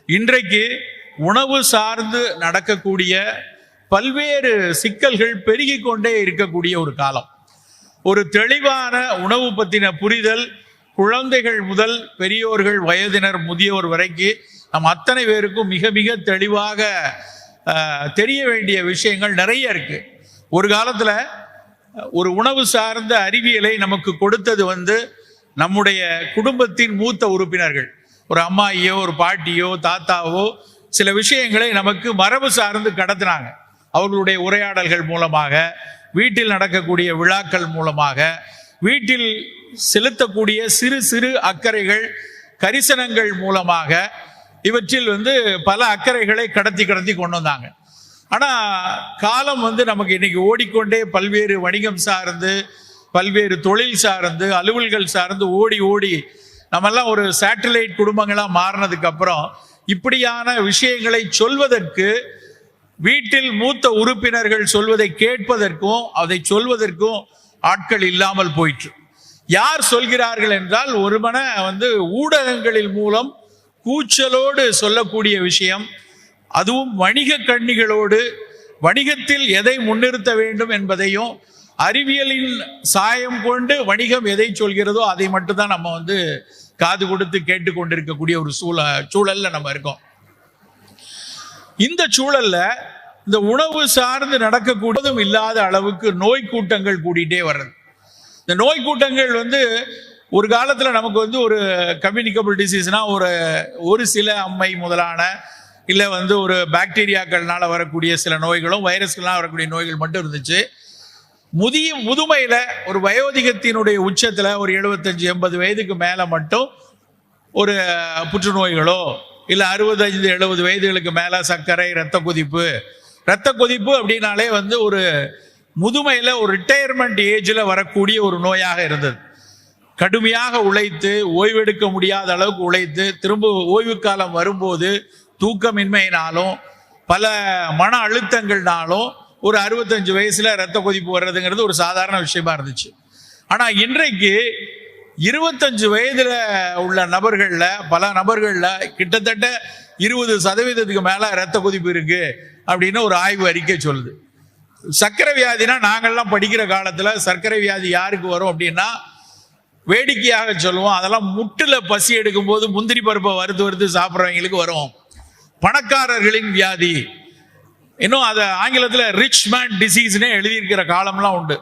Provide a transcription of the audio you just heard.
இன்றைக்கு உணவு சார்ந்து நடக்கக்கூடிய பல்வேறு சிக்கல்கள் பெருகி கொண்டே இருக்கக்கூடிய ஒரு காலம். ஒரு தெளிவான உணவு பற்றின புரிதல் குழந்தைகள் முதல் பெரியோர்கள், வயதினர், முதியோர் வரைக்கும் நம் அத்தனை பேருக்கும் மிக மிக தெளிவாக தெரிய வேண்டிய விஷயங்கள் நிறைய இருக்கு. ஒரு காலத்தில் ஒரு உணவு சார்ந்த அறிவியலை நமக்கு கொடுத்தது நம்முடைய குடும்பத்தின் மூத்த உறுப்பினர்கள், ஒரு அம்மாயியோ ஒரு பாட்டியோ தாத்தாவோ சில விஷயங்களை நமக்கு மரபு சார்ந்து கடத்தினாங்க. அவர்களுடைய உரையாடல்கள் மூலமாக, வீட்டில் நடக்கக்கூடிய விழாக்கள் மூலமாக, வீட்டில் செலுத்தக்கூடிய சிறு சிறு அக்கறைகள், கரிசனங்கள் மூலமாக இவற்றில் பல அக்கறைகளை கடத்தி கொண்டு வந்தாங்க. ஆனால் காலம் நமக்கு இன்னைக்கு ஓடிக்கொண்டே பல்வேறு வணிகம் சார்ந்து, பல்வேறு தொழில் சார்ந்து, அலுவல்கள் சார்ந்து ஓடி நம்மெல்லாம் ஒரு சேட்டலைட் குடும்பங்களாக மாறினதுக்கு அப்புறம் இப்படியான விஷயங்களை சொல்வதற்கு வீட்டில் மூத்த உறுப்பினர்கள் சொல்வதை கேட்பதற்கும் அதை சொல்வதற்கும் ஆட்கள் இல்லாமல் போயிற்று. யார் சொல்கிறார்கள் என்றால், ஒருமன ஊடகங்களில் மூலம் கூச்சலோடு சொல்லக்கூடிய விஷயம், அதுவும் வணிக கண்ணிகளோடு வணிகத்தில் எதை முன்னிறுத்த வேண்டும் என்பதையும் அறிவியலின் சாயம் கொண்டு வணிகம் எதை சொல்கிறதோ அதை மட்டும்தான் நம்ம காது கொடுத்து கேட்டுக்கொண்டிருக்கக்கூடிய ஒரு சூழல்ல நம்ம இருக்கோம். இந்த சூழல்ல இந்த உணவு சார்ந்து நடக்கக்கூடியதும் இல்லாத அளவுக்கு நோய் கூட்டங்கள் கூடிட்டே வர்றது. இந்த நோய் கூட்டங்கள் ஒரு காலத்துல நமக்கு ஒரு கம்யூனிகபிள் டிசீஸ்னா ஒரு சில அம்மை முதலான இல்லை ஒரு பாக்டீரியாக்கள்னால வரக்கூடிய சில நோய்களும் வைரஸ்கள்னால வரக்கூடிய நோய்கள் மட்டும் இருந்துச்சு. முதுமையில ஒரு வயோதிகத்தினுடைய உச்சத்துல ஒரு 75-80 வயதுக்கு மேல மட்டும் ஒரு புற்றுநோய்களோ இல்லை 65-70 வயதுகளுக்கு மேல சர்க்கரை, இரத்த கொதிப்பு அப்படின்னாலே ஒரு முதுமையில ஒரு ரிட்டையர்மெண்ட் ஏஜில் வரக்கூடிய ஒரு நோயாக இருந்தது. கடுமையாக உழைத்து ஓய்வெடுக்க முடியாத அளவுக்கு உழைத்து திரும்ப ஓய்வு காலம் வரும்போது தூக்கமின்மையினாலும் பல மன அழுத்தங்கள்னாலும் ஒரு 65 வயசுல இரத்த கொதிப்பு வர்றதுங்கிறது ஒரு சாதாரண விஷயமா இருந்துச்சு. ஆனா இன்றைக்கு 25 வயதுல உள்ள நபர்கள்ல பல நபர்கள்ல கிட்டத்தட்ட 20% மேல இரத்த கொதிப்பு இருக்கு அப்படின்னு ஒரு ஆய்வு அறிக்கை சொல்லுது. சர்க்கரை வியாதினா நாங்கள்லாம் படிக்கிற காலத்துல சர்க்கரை வியாதி யாருக்கு வரும் அப்படின்னா வேடிக்கையாக சொல்லுவோம், அதெல்லாம் முட்டுல பசி எடுக்கும் போது முந்திரி பருப்பை வறுத்து சாப்பிட்றவங்களுக்கு வரும், பணக்காரர்களின் வியாதி. இன்னும் அதை ஆங்கிலத்தில் ரிச் மேன் டிசீஸ்னே எழுதியிருக்கிற காலம்லாம் உண்டு.